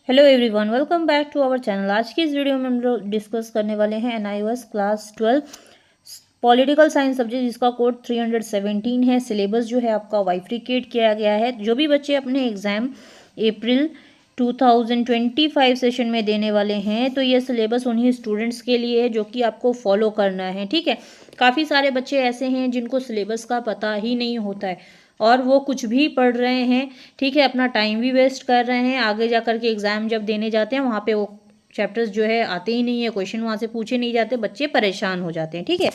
Hello everyone, welcome back to our channel. आज की इस वीडियो में हम लोग डिस्कस करने वाले हैं NIOS class 12 political science subject, जिसका कोड 317 है। सिलेबस जो है आपका बाइफरकेट किया गया है। जो भी बच्चे अपने एग्ज़ाम अप्रैल 2025 सेशन में देने वाले हैं, तो ये सिलेबस उन्हीं स्टूडेंट्स के लिए है जो कि आपको फॉलो करना है। ठीक है, काफ़ी सारे बच्चे ऐसे हैं जिनको सिलेबस का पता ही नहीं होता है और वो कुछ भी पढ़ रहे हैं। ठीक है, अपना टाइम भी वेस्ट कर रहे हैं। आगे जा कर के एग्ज़ाम जब देने जाते हैं वहाँ पे वो चैप्टर्स जो है आते ही नहीं है, क्वेश्चन वहाँ से पूछे नहीं जाते, बच्चे परेशान हो जाते हैं। ठीक है,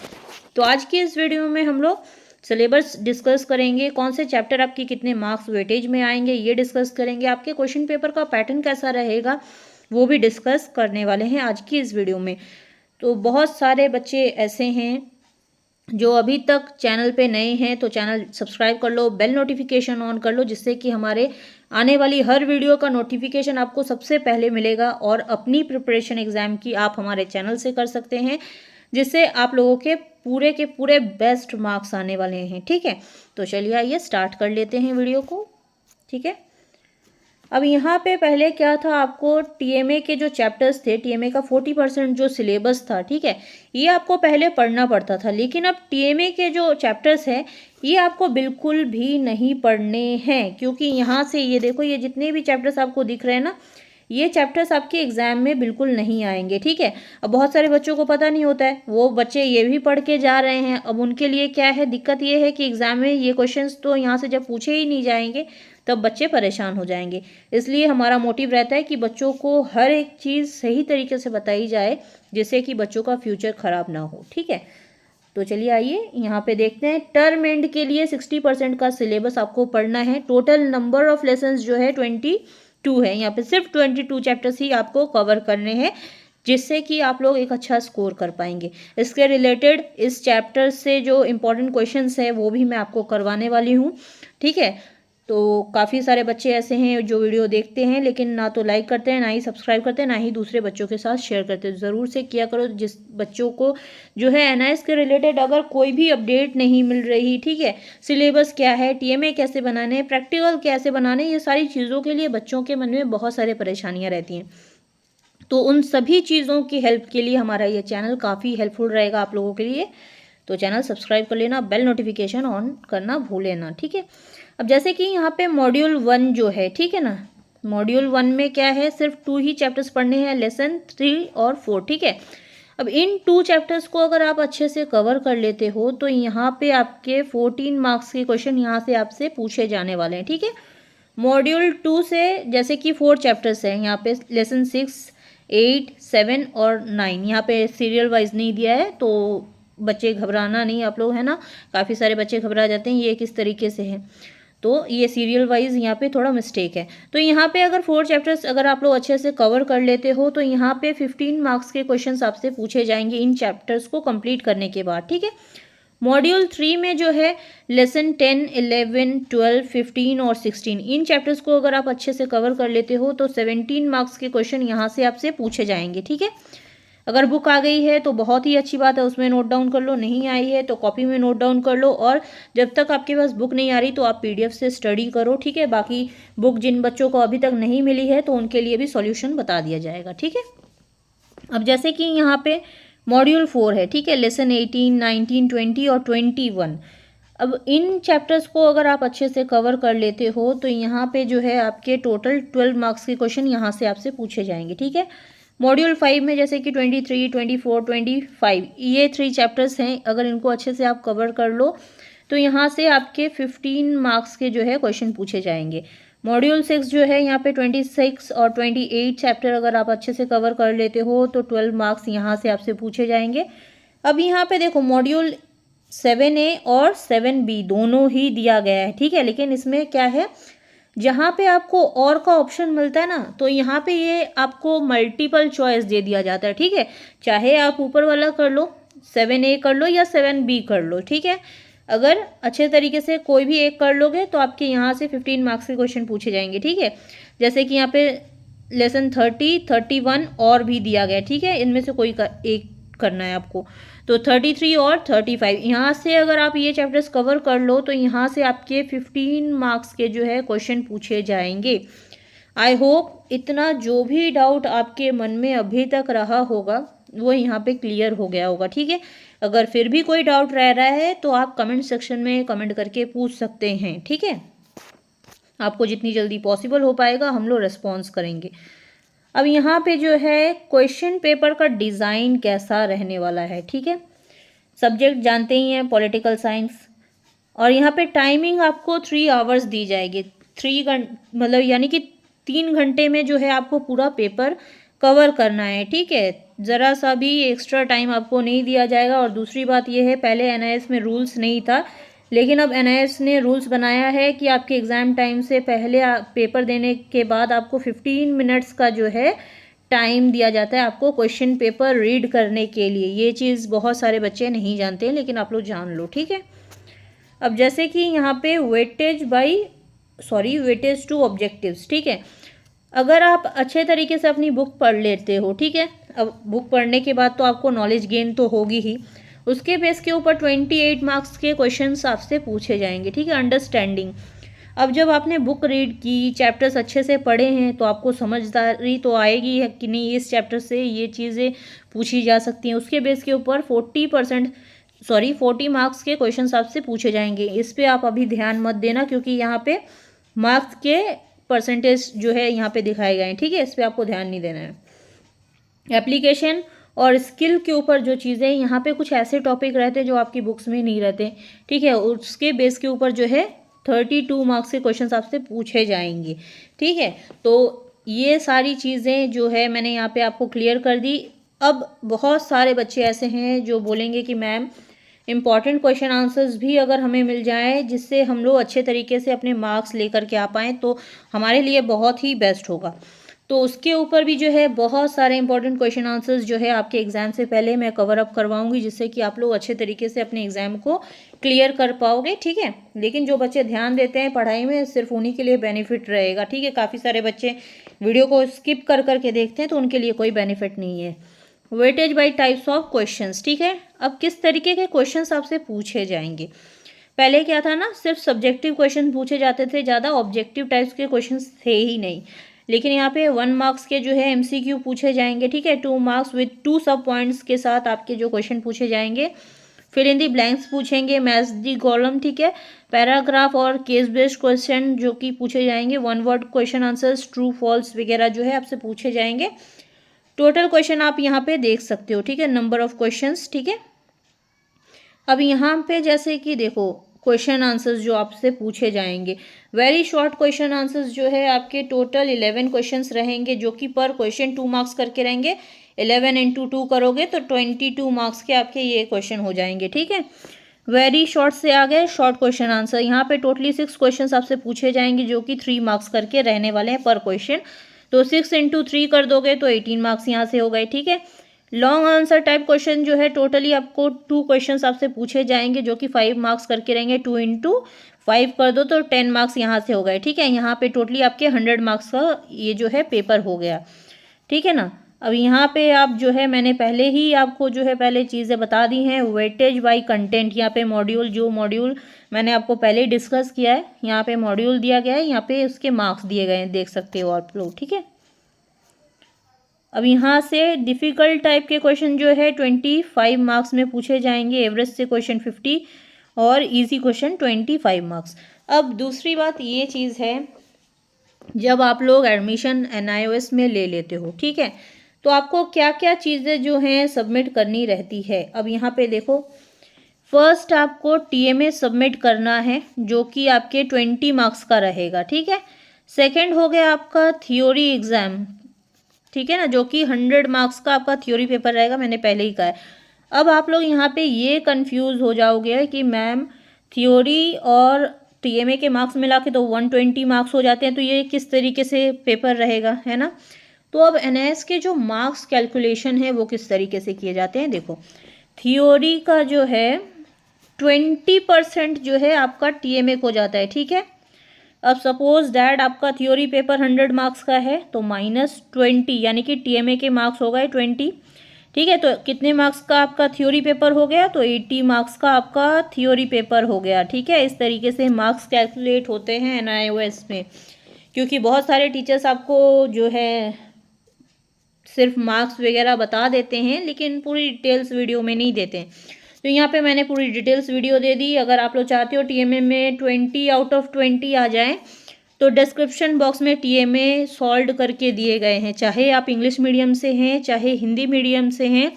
तो आज की इस वीडियो में हम लोग सिलेबस डिस्कस करेंगे, कौन से चैप्टर आपके कितने मार्क्स वेटेज में आएंगे ये डिस्कस करेंगे, आपके क्वेश्चन पेपर का पैटर्न कैसा रहेगा वो भी डिस्कस करने वाले हैं आज की इस वीडियो में। तो बहुत सारे बच्चे ऐसे हैं जो अभी तक चैनल पे नए हैं, तो चैनल सब्सक्राइब कर लो, बेल नोटिफिकेशन ऑन कर लो, जिससे कि हमारे आने वाली हर वीडियो का नोटिफिकेशन आपको सबसे पहले मिलेगा और अपनी प्रिपरेशन एग्ज़ाम की आप हमारे चैनल से कर सकते हैं, जिससे आप लोगों के पूरे बेस्ट मार्क्स आने वाले हैं। ठीक है, तो चलिए आइए स्टार्ट कर लेते हैं वीडियो को। ठीक है, अब यहाँ पे पहले क्या था, आपको TMA के जो चैप्टर्स थे, TMA का 40% जो सिलेबस था, ठीक है, ये आपको पहले पढ़ना पड़ता था। लेकिन अब TMA के जो चैप्टर्स हैं ये आपको बिल्कुल भी नहीं पढ़ने हैं, क्योंकि यहाँ से ये देखो, ये जितने भी चैप्टर्स आपको दिख रहे हैं ना, ये चैप्टर्स आपके एग्ज़ाम में बिल्कुल नहीं आएंगे। ठीक है, अब बहुत सारे बच्चों को पता नहीं होता है, वो बच्चे ये भी पढ़ के जा रहे हैं। अब उनके लिए क्या है, दिक्कत ये है कि एग्ज़ाम में ये क्वेश्चंस तो यहाँ से जब पूछे ही नहीं जाएंगे तब बच्चे परेशान हो जाएंगे। इसलिए हमारा मोटिव रहता है कि बच्चों को हर एक चीज़ सही तरीके से बताई जाए, जिससे कि बच्चों का फ्यूचर ख़राब ना हो। ठीक है, तो चलिए आइए यहाँ पे देखते हैं। टर्म एंड के लिए 60% का सिलेबस आपको पढ़ना है। टोटल नंबर ऑफ लेसन्स जो है 22 है। यहाँ पे सिर्फ 22 चैप्टर्स ही आपको कवर करने हैं, जिससे कि आप लोग एक अच्छा स्कोर कर पाएंगे। इसके रिलेटेड इस चैप्टर से जो इम्पोर्टेंट क्वेश्चंस है वो भी मैं आपको करवाने वाली हूँ। ठीक है, तो काफ़ी सारे बच्चे ऐसे हैं जो वीडियो देखते हैं लेकिन ना तो लाइक करते हैं, ना ही सब्सक्राइब करते हैं, ना ही दूसरे बच्चों के साथ शेयर करते हैं। ज़रूर से किया करो। जिस बच्चों को जो है NIS के रिलेटेड अगर कोई भी अपडेट नहीं मिल रही, ठीक है, सिलेबस क्या है, TMA कैसे बनाने हैं, प्रैक्टिकल कैसे बनाने, ये सारी चीज़ों के लिए बच्चों के मन में बहुत सारे परेशानियाँ रहती हैं। तो उन सभी चीज़ों की हेल्प के लिए हमारा ये चैनल काफ़ी हेल्पफुल रहेगा आप लोगों के लिए। तो चैनल सब्सक्राइब कर लेना, बेल नोटिफिकेशन ऑन करना भूले ना। ठीक है, अब जैसे कि यहाँ पे मॉड्यूल 1 जो है, ठीक है ना, मॉड्यूल 1 में क्या है, सिर्फ 2 ही चैप्टर्स पढ़ने हैं, लेसन 3 और 4। ठीक है, अब इन 2 चैप्टर्स को अगर आप अच्छे से कवर कर लेते हो तो यहाँ पे आपके 14 मार्क्स के क्वेश्चन यहाँ से आपसे पूछे जाने वाले हैं। ठीक है, मॉड्यूल 2 से जैसे कि 4 चैप्टर्स हैं, यहाँ पे लेसन 6, 8, 7 और 9, यहाँ पे सीरियल वाइज नहीं दिया है, तो बच्चे घबराना नहीं आप लोग, है ना। काफ़ी सारे बच्चे घबरा जाते हैं ये किस तरीके से है, तो ये सीरियल वाइज यहाँ पे थोड़ा मिस्टेक है। तो यहाँ पे अगर 4 चैप्टर्स अगर आप लोग अच्छे से कवर कर लेते हो तो यहाँ पे 15 मार्क्स के क्वेश्चंस आपसे पूछे जाएंगे इन चैप्टर्स को कंप्लीट करने के बाद। ठीक है, मॉड्यूल 3 में जो है लेसन 10, 11, 12, 15 और 16, इन चैप्टर्स को अगर आप अच्छे से कवर कर लेते हो तो 17 मार्क्स के क्वेश्चन यहाँ से आपसे पूछे जाएंगे। ठीक है, अगर बुक आ गई है तो बहुत ही अच्छी बात है, उसमें नोट डाउन कर लो, नहीं आई है तो कॉपी में नोट डाउन कर लो, और जब तक आपके पास बुक नहीं आ रही तो आप PDF से स्टडी करो। ठीक है, बाकी बुक जिन बच्चों को अभी तक नहीं मिली है तो उनके लिए भी सॉल्यूशन बता दिया जाएगा। ठीक है, अब जैसे कि यहाँ पे मॉड्यूल 4 है, ठीक है, लेसन 18, 19, 20 और 21। अब इन चैप्टर्स को अगर आप अच्छे से कवर कर लेते हो तो यहाँ पे जो है आपके टोटल 12 मार्क्स के क्वेश्चन यहाँ से आपसे पूछे जाएंगे। ठीक है, मॉड्यूल 5 में जैसे कि 23, 24, 25, ये 3 चैप्टर्स हैं, अगर इनको अच्छे से आप कवर कर लो तो यहाँ से आपके 15 मार्क्स के जो है क्वेश्चन पूछे जाएंगे। मॉड्यूल 6 जो है यहाँ पे 26 और 28 चैप्टर अगर आप अच्छे से कवर कर लेते हो तो 12 मार्क्स यहाँ से आपसे पूछे जाएंगे। अब यहाँ पे देखो, मॉड्यूल 7A और 7B दोनों ही दिया गया है। ठीक है, लेकिन इसमें क्या है, जहाँ पे आपको और का ऑप्शन मिलता है ना, तो यहाँ पे ये आपको मल्टीपल चॉइस दे दिया जाता है। ठीक है, चाहे आप ऊपर वाला कर लो, 7A कर लो या 7B कर लो। ठीक है, अगर अच्छे तरीके से कोई भी एक कर लोगे तो आपके यहाँ से 15 मार्क्स के क्वेश्चन पूछे जाएंगे। ठीक है, जैसे कि यहाँ पे लेसन 30, 31 और भी दिया गया। ठीक है, इनमें से कोई एक करना है आपको, तो 33 और 35, यहाँ से अगर आप ये चैप्टर्स कवर कर लो तो यहाँ से आपके 15 मार्क्स के जो है क्वेश्चन पूछे जाएंगे। आई होप इतना जो भी डाउट आपके मन में अभी तक रहा होगा वो यहाँ पे क्लियर हो गया होगा, ठीक है। अगर फिर भी कोई डाउट रह रहा है तो आप कमेंट सेक्शन में कमेंट करके पूछ सकते हैं, ठीक है। आपको जितनी जल्दी पॉसिबल हो पाएगा हम लोग रिस्पॉन्स करेंगे। अब यहाँ पे जो है क्वेश्चन पेपर का डिज़ाइन कैसा रहने वाला है, ठीक है। सब्जेक्ट जानते ही हैं पॉलिटिकल साइंस, और यहाँ पे टाइमिंग आपको 3 आवर्स दी जाएगी। 3 मतलब यानी कि 3 घंटे में जो है आपको पूरा पेपर कवर करना है, ठीक है। ज़रा सा भी एक्स्ट्रा टाइम आपको नहीं दिया जाएगा। और दूसरी बात यह है, पहले एनआईएस में रूल्स नहीं था, लेकिन अब एनआईएस ने रूल्स बनाया है कि आपके एग्ज़ाम टाइम से पहले पेपर देने के बाद आपको 15 मिनट्स का जो है टाइम दिया जाता है आपको क्वेश्चन पेपर रीड करने के लिए। ये चीज़ बहुत सारे बच्चे नहीं जानते हैं, लेकिन आप लोग जान लो, ठीक है। अब जैसे कि यहाँ पे वेटेज टू ऑब्जेक्टिव्स, ठीक है। अगर आप अच्छे तरीके से अपनी बुक पढ़ लेते हो, ठीक है। अब बुक पढ़ने के बाद तो आपको नॉलेज गेन तो होगी ही, उसके बेस के ऊपर 28 मार्क्स के क्वेश्चंस आपसे पूछे जाएंगे, ठीक है। अंडरस्टैंडिंग, अब जब आपने बुक रीड की, चैप्टर्स अच्छे से पढ़े हैं, तो आपको समझदारी तो आएगी है कि नहीं इस चैप्टर से ये चीज़ें पूछी जा सकती हैं। उसके बेस के ऊपर 40 मार्क्स के क्वेश्चंस आपसे पूछे जाएंगे। इस पे आप अभी ध्यान मत देना, क्योंकि यहाँ पे मार्क्स के परसेंटेज जो है यहाँ पे दिखाए गए हैं, ठीक है। इस पे आपको ध्यान नहीं देना है। एप्लीकेशन और स्किल के ऊपर जो चीज़ें, यहाँ पे कुछ ऐसे टॉपिक रहते हैं जो आपकी बुक्स में नहीं रहते, ठीक है। उसके बेस के ऊपर जो है 32 मार्क्स के क्वेश्चंस आपसे पूछे जाएंगे, ठीक है। तो ये सारी चीज़ें जो है मैंने यहाँ पे आपको क्लियर कर दी। अब बहुत सारे बच्चे ऐसे हैं जो बोलेंगे कि मैम इम्पॉर्टेंट क्वेश्चन आंसर्स भी अगर हमें मिल जाए जिससे हम लोग अच्छे तरीके से अपने मार्क्स लेकर के आ पाएँ तो हमारे लिए बहुत ही बेस्ट होगा। तो उसके ऊपर भी जो है बहुत सारे इंपॉर्टेंट क्वेश्चन आंसर्स जो है आपके एग्ज़ाम से पहले मैं कवर अप करवाऊंगी, जिससे कि आप लोग अच्छे तरीके से अपने एग्ज़ाम को क्लियर कर पाओगे, ठीक है। लेकिन जो बच्चे ध्यान देते हैं पढ़ाई में, सिर्फ उन्हीं के लिए बेनिफिट रहेगा, ठीक है। काफ़ी सारे बच्चे वीडियो को स्किप कर करके देखते हैं तो उनके लिए कोई बेनिफिट नहीं है। Weightage by types of questions, ठीक है। अब किस तरीके के क्वेश्चंस आपसे पूछे जाएंगे, पहले क्या था ना, सिर्फ सब्जेक्टिव क्वेश्चन पूछे जाते थे, ज़्यादा ऑब्जेक्टिव टाइप्स के क्वेश्चंस थे ही नहीं। लेकिन यहाँ पे 1 मार्क्स के जो है एमसीक्यू पूछे जाएंगे, ठीक है। 2 मार्क्स विद 2 सब पॉइंट्स के साथ आपके जो क्वेश्चन पूछे जाएंगे। फिर इन दी ब्लैंक्स पूछेंगे, मैच दी कॉलम, ठीक है। पैराग्राफ और केस बेस्ड क्वेश्चन जो कि पूछे जाएंगे। 1 word question answers, true false वगैरह जो है आपसे पूछे जाएंगे। टोटल क्वेश्चन आप यहाँ पे देख सकते हो, ठीक है, नंबर ऑफ क्वेश्चंस, ठीक है। अब यहाँ पे जैसे कि देखो क्वेश्चन आंसर्स जो आपसे पूछे जाएंगे, वेरी शॉर्ट क्वेश्चन आंसर्स जो है आपके टोटल 11 क्वेश्चंस रहेंगे, जो कि पर क्वेश्चन 2 मार्क्स करके रहेंगे। 11 इंटू 2 करोगे तो 22 मार्क्स के आपके ये क्वेश्चन हो जाएंगे, ठीक है। वेरी शॉर्ट से आ गए शॉर्ट क्वेश्चन आंसर, यहाँ पे टोटली 6 क्वेश्चन आपसे पूछे जाएंगे, जो कि 3 मार्क्स करके रहने वाले हैं पर क्वेश्चन। तो 6 इंटू 3 कर दोगे तो 18 मार्क्स यहाँ से हो गए, ठीक है। लॉन्ग आंसर टाइप क्वेश्चन जो है टोटली आपको 2 क्वेश्चंस आपसे पूछे जाएंगे, जो कि 5 मार्क्स करके रहेंगे। 2 इंटू 5 कर दो तो 10 मार्क्स यहाँ से हो गए, ठीक है। यहाँ पे टोटली आपके 100 मार्क्स का ये जो है पेपर हो गया, ठीक है ना। अब यहाँ पे आप जो है मैंने पहले ही आपको जो है पहले चीज़ें बता दी हैं। वेटेज बाय कंटेंट, यहाँ पे मॉड्यूल मैंने आपको पहले ही डिस्कस किया है, यहाँ पे मॉड्यूल दिया गया है, यहाँ पे उसके मार्क्स दिए गए हैं, देख सकते हो आप लोग, ठीक है। अब यहाँ से डिफ़िकल्ट टाइप के क्वेश्चन जो है 25 मार्क्स में पूछे जाएंगे, एवरेज से क्वेश्चन 50 और इजी क्वेश्चन 25 मार्क्स। अब दूसरी बात ये चीज़ है, जब आप लोग एडमिशन एनआईओएस में ले लेते हो, ठीक है, तो आपको क्या क्या चीज़ें जो हैं सबमिट करनी रहती है। अब यहाँ पे देखो, फर्स्ट आपको टीएमए सबमिट करना है, जो कि आपके 20 मार्क्स का रहेगा, ठीक है। सेकंड हो गया आपका थ्योरी एग्ज़ाम, ठीक है ना, जो कि 100 मार्क्स का आपका थ्योरी पेपर रहेगा, मैंने पहले ही कहा है। अब आप लोग यहाँ पे ये कंफ्यूज हो जाओगे कि मैम थ्योरी और टीएमए के मार्क्स मिला के तो 120 मार्क्स हो जाते हैं, तो ये किस तरीके से पेपर रहेगा, है ना। तो अब एनआईएस के जो मार्क्स कैलकुलेशन है वो किस तरीके से किए जाते हैं, देखो थ्योरी का जो है 20% जो है आपका टीएमए को जाता है, ठीक है। अब सपोज दैट आपका थ्योरी पेपर 100 मार्क्स का है, तो -20 यानी कि टीएमए के मार्क्स हो गए 20, ठीक है। तो कितने मार्क्स का आपका थ्योरी पेपर हो गया, तो 80 मार्क्स का आपका थ्योरी पेपर हो गया, ठीक है। इस तरीके से मार्क्स कैलकुलेट होते हैं एनआईओएस में। क्योंकि बहुत सारे टीचर्स आपको जो है सिर्फ मार्क्स वगैरह बता देते हैं लेकिन पूरी डिटेल्स वीडियो में नहीं देते हैं। तो यहाँ पे मैंने पूरी डिटेल्स वीडियो दे दी। अगर आप लोग चाहते हो टीएमए में 20 आउट ऑफ 20 आ जाए तो डिस्क्रिप्शन बॉक्स में टीएमए सॉल्व करके दिए गए हैं, चाहे आप इंग्लिश मीडियम से हैं चाहे हिंदी मीडियम से हैं,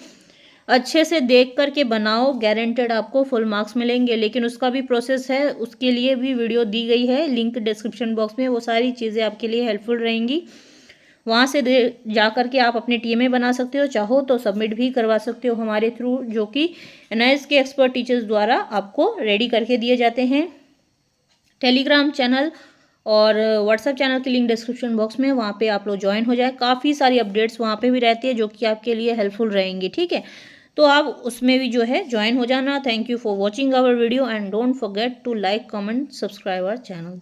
अच्छे से देख करके बनाओ, गारंटेड आपको फुल मार्क्स मिलेंगे। लेकिन उसका भी प्रोसेस है, उसके लिए भी वीडियो दी गई है, लिंक डिस्क्रिप्शन बॉक्स में, वो सारी चीज़ें आपके लिए हेल्पफुल रहेंगी। वहाँ से जा करके आप अपने टीएमए बना सकते हो, चाहो तो सबमिट भी करवा सकते हो हमारे थ्रू, जो कि एनआईएस के एक्सपर्ट टीचर्स द्वारा आपको रेडी करके दिए जाते हैं। टेलीग्राम चैनल और व्हाट्सएप चैनल की लिंक डिस्क्रिप्शन बॉक्स में, वहाँ पे आप लोग ज्वाइन हो जाए। काफ़ी सारी अपडेट्स वहाँ पे भी रहती है जो कि आपके लिए हेल्पफुल रहेंगी, ठीक है। तो आप उसमें भी जो है ज्वाइन हो जाना। Thank you for watching our video and don't forget to like, comment, subscribe our channel.